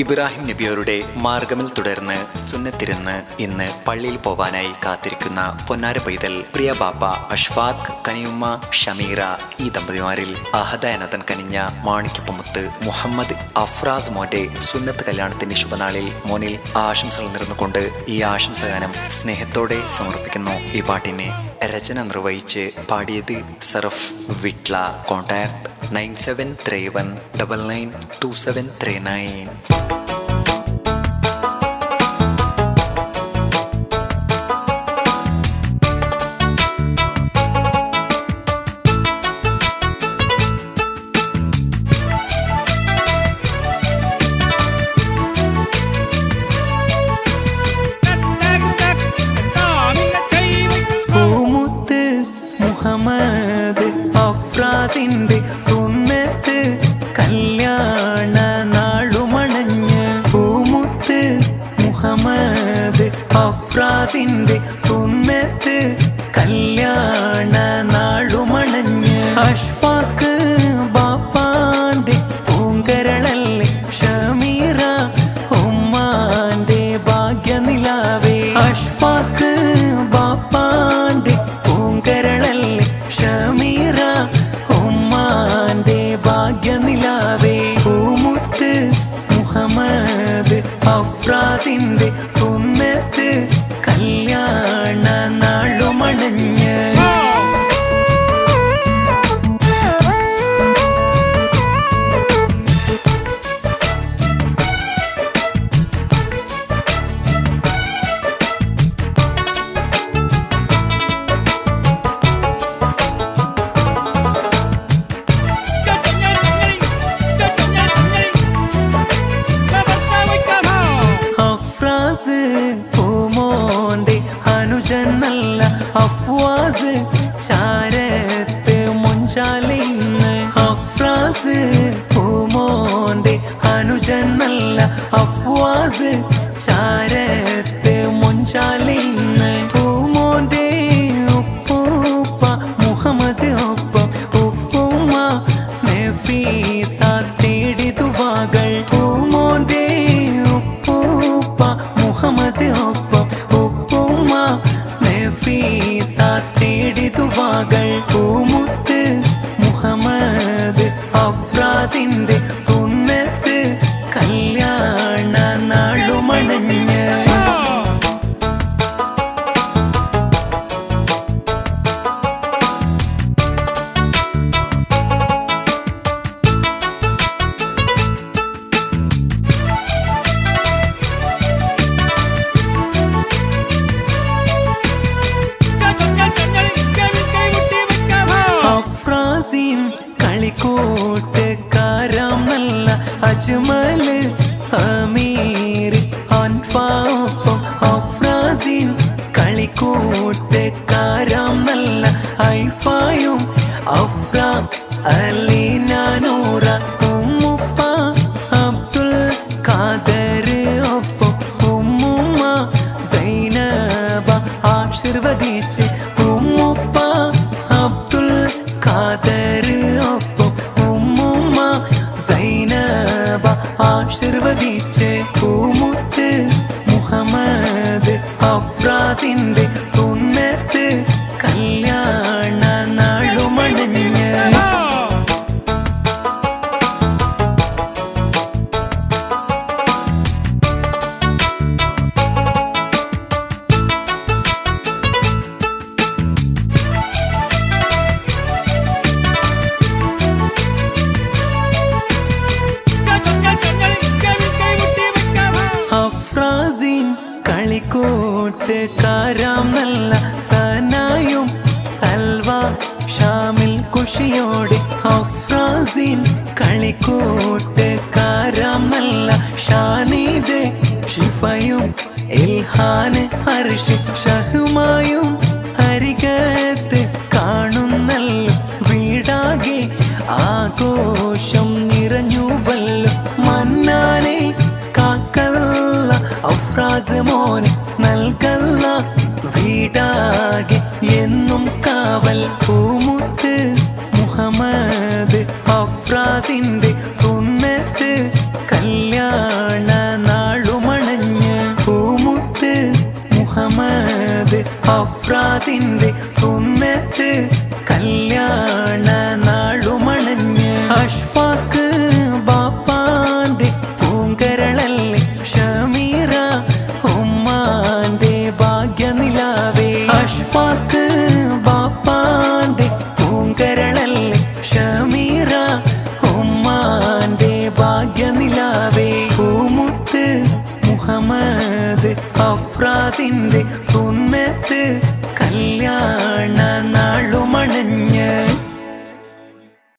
ഇബ്രാഹിം നബിയോരുടെ മാർഗമിൽ തുടർന്ന് സുന്നത്തിരുന്ന് ഇന്ന് പള്ളിയിൽ പോവാനായി കാത്തിരിക്കുന്ന പൊന്നാര പൈതൽ പ്രിയ ബാപ്പ അഷ്ഫാഖ്, കനിയുമ്മ ഷമീറ, ഈ ദമ്പതിമാരിൽ അഹദ എന്നതൻ കനിഞ്ഞ മാണിക്യപ്പമുത്ത് മുഹമ്മദ് അഫ്രാസ് മോന്റെ സുന്നത്ത് കല്യാണത്തിന്റെ ശുഭനാളിൽ മോനിൽ ആശംസകൾ നേർന്നുകൊണ്ട് ഈ ആശംസഗാനം സ്നേഹത്തോടെ സമർപ്പിക്കുന്നു. ഈ പാട്ടിനെ രചന നിർവഹിച്ച് പാടിയത് സറഫ് വിട്ല. കോൺടാക്ട് 9731992739. മുഹമ്മദ് അഫ്രാസിന്റെ സുന്നത്ത് കല്യാണ നാളുമണഞ്ഞ് പൂമുത്ത് മുഹമ്മദ് അഫ്രാസിന്റെ സുന്നത്ത് കല്യാണ നാളുമണഞ്ഞ് അഷ്ഫാഖ് ബാപ്പാന്റെ പൂങ്കരളല്ലേ ഷമീറ ഉമ്മാന്റെ ഭാഗ്യനിലാവേ. അഷ്ഫാഖ് ബാപ്പാന്റെ പൂങ്കരളല്ലേ ഷമീറ ഉമ്മാന്റെ ഭാഗ്യനിലാവേ. പൂമുത്ത് മുഹമ്മദ് അഫ്രാസിന്റെ സുന്നത്ത് കല്യാണ നാളുമണഞ്ഞ് പൂമോന്റെ അനുജനല്ല അഫ്വാസ് ചാരത്ത് മുഞ്ചാലിന്ന്. അഫ്രാസ് പൂമോന്റെ അനുജനല്ല അഫ്വാസ് ചാരത്ത് മുഞ്ചാലിന്ന്. പൂമോന്റെ ഉപ്പൂപ്പ മുഹമ്മദ് ഒപ്പം ഉപ്പുമ്മ നഫീസ തേടി ദുവാകൾ. പൂമോന്റെ മുഹമ്മദ് ഒപ്പം ഉപ്പുമ്മ നഫീസ തേടി ദുവാകൾ. പൂമുത്ത് മുഹമ്മദ് അഫ്രാസിന്റെ സുന്നത്ത് കല്യാണ നാളുമണഞ്ഞ് കളിക്കൂട്ടുകാരാം നല്ല അജ്മല് അമീർ അൻഫാപ്പം അഫ്രാസിൻ കളിക്കൂട്ടുകാരാം നല്ല ഐഫായും അഫ്രാ അലീനാനൂറ ഉമ്മുപ്പ അബ്ദുൽ ഖാദർ ഒപ്പം ഉമ്മുമ്മ സൈനബ ആശീർവദിച്ച് ഉമ്മുപ്പ അബ്ദുൽ ഖാദർ ഒപ്പം ഉമ്മുമ്മ സൈനബ ആശീർവദിച്ച് പൂമുത്ത് മുഹമ്മദ് അഫ്രാസിന്റെ സുന്നത്ത് കല്യാണ നാളുമണഞ്ഞ് കളിക്കൂട്ടുകാരാം നല്ല സനായും സൽവ ഷാമിൽ ഖുഷിയോടെ. അഫ്രാസിൻ കളിക്കൂട്ടുകാരാം നല്ല ഷാനീദ് ഷിഫയും ഇൽഹാന് അർഷ് ഷഹ്മായും അരികത്ത് കാണുന്നല്ലോ. വീടാകെ ആഘോഷം നിറഞ്ഞുവല്ലോ. മന്നാനെ കാക്കല്ല അഫ്രാസ് മോനെ നൽകല്ല വീടാകെ എന്നും കാവൽ. പൂമുത്ത് മുഹമ്മദ് അഫ്രാസിന്റെ സുന്നത്ത് കല്യാണ അഫ്രാസിന്റെ സുന്നത്ത് കല്യാണ നാളുമണഞ്ഞ് അഷ്ഫാഖ് ബാപ്പാന്റെ പൂങ്കരളല്ലേ ഷമീറ ഉമ്മാന്റെ ഭാഗ്യനിലാവേ അഷ്ഫാഖ് ബാപ്പാന്റെ പൂങ്കരളല്ലേ ഷമീറ ഉമ്മാന്റെ ഭാഗ്യനിലാവേ പൂമുത്ത് മുഹമ്മദ് അഫ്രാസിന്റെ സുന്നത്ത്